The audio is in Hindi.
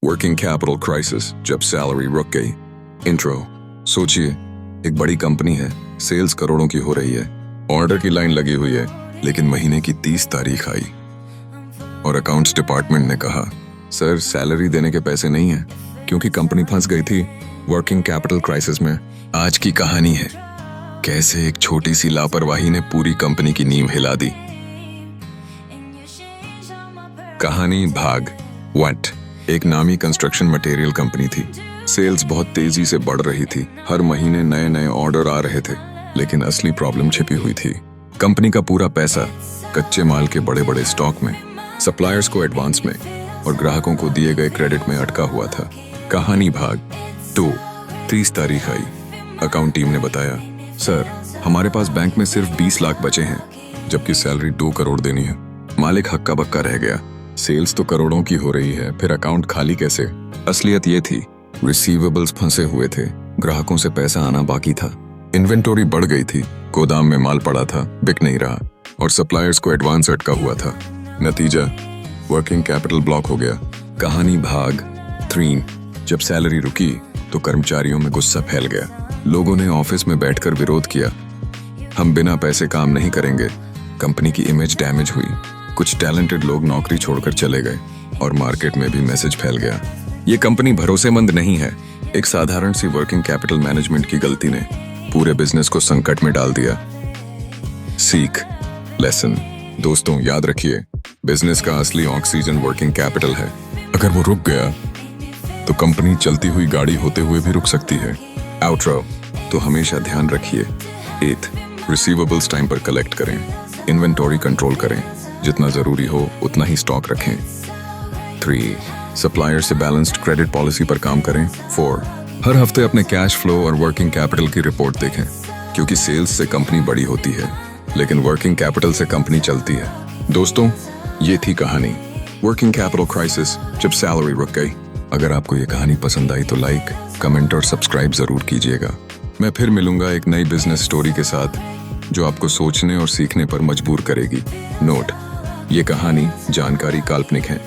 वर्किंग कैपिटल क्राइसिस, जब सैलरी रुक गई। इंट्रो। सोचिए, एक बड़ी कंपनी है, सेल्स करोड़ों की हो रही है, ऑर्डर की लाइन लगी हुई है, लेकिन महीने की 30 तारीख आई और अकाउंट्स डिपार्टमेंट ने कहा, सर सैलरी देने के पैसे नहीं है, क्योंकि कंपनी फंस गई थी वर्किंग कैपिटल क्राइसिस में। आज की कहानी है कैसे एक छोटी सी लापरवाही ने पूरी कंपनी की नींव हिला दी। कहानी भाग 1। एक नामी कंस्ट्रक्शन मटेरियल कंपनी थी। सेल्स बहुत तेजी से बढ़ रही थी, हर महीने नए नए ऑर्डर आ रहे थे, लेकिन असली प्रॉब्लम छिपी हुई थी। कंपनी का पूरा पैसा कच्चे माल के बड़े बड़े स्टॉक में, सप्लायर्स को एडवांस में और ग्राहकों को दिए गए क्रेडिट में अटका हुआ था। कहानी भाग 2। 30 तारीख आई। अकाउंट टीम ने बताया, सर हमारे पास बैंक में सिर्फ 20 लाख बचे हैं, जबकि सैलरी 2 करोड़ देनी है। मालिक हक्का बक्का रह गया। सेल्स तो करोड़ों की हो रही है, फिर अकाउंट खाली कैसे? असलियत ये थी, रिसीवेबल्स फंसे हुए थे, ग्राहकों से पैसा आना बाकी था, इन्वेंटोरी बढ़ गई थी, गोदाम में माल पड़ा था, बिक नहीं रहा, और सप्लायर्स को एडवांस अटका हुआ था। नतीजा, वर्किंग कैपिटल ब्लॉक हो गया। कहानी भाग 3। जब सैलरी रुकी तो कर्मचारियों में गुस्सा फैल गया। लोगों ने ऑफिस में बैठकर विरोध किया, हम बिना पैसे काम नहीं करेंगे। कंपनी की इमेज डैमेज हुई, कुछ टैलेंटेड लोग नौकरी छोड़कर चले गए और मार्केट में भी मैसेज फैल गया, ये कंपनी भरोसेमंद नहीं है। एक साधारण सी वर्किंग कैपिटल मैनेजमेंट की गलती ने पूरे बिजनेस को संकट में डाल दिया। सीख, लेसन। दोस्तों याद रखिए, बिजनेस का असली ऑक्सीजन वर्किंग कैपिटल है। अगर वो रुक गया तो कंपनी चलती हुई गाड़ी होते हुए भी रुक सकती है। आउटरो। तो हमेशा ध्यान रखिए, 8, रिसीवेबल्स टाइम पर कलेक्ट करें, इन्वेंटोरी कंट्रोल करें, जितना जरूरी हो उतना ही स्टॉक रखें। 3, सप्लायर से बैलेंस्ड क्रेडिट पॉलिसी पर काम करें। 4, हर हफ्ते अपने कैश फ्लो और वर्किंग कैपिटल की रिपोर्ट देखें, क्योंकि सेल्स से कंपनी बड़ी होती है, लेकिन वर्किंग कैपिटल से कंपनी चलती है। दोस्तों, ये थी कहानी वर्किंग कैपिटल क्राइसिस, जब सैलरी रुक गई। अगर आपको ये कहानी पसंद आई तो लाइक, कमेंट और सब्सक्राइब जरूर कीजिएगा। मैं फिर मिलूंगा एक नई बिजनेस स्टोरी के साथ, जो आपको सोचने और सीखने पर मजबूर करेगी। नोट, ये कहानी जानकारी काल्पनिक है,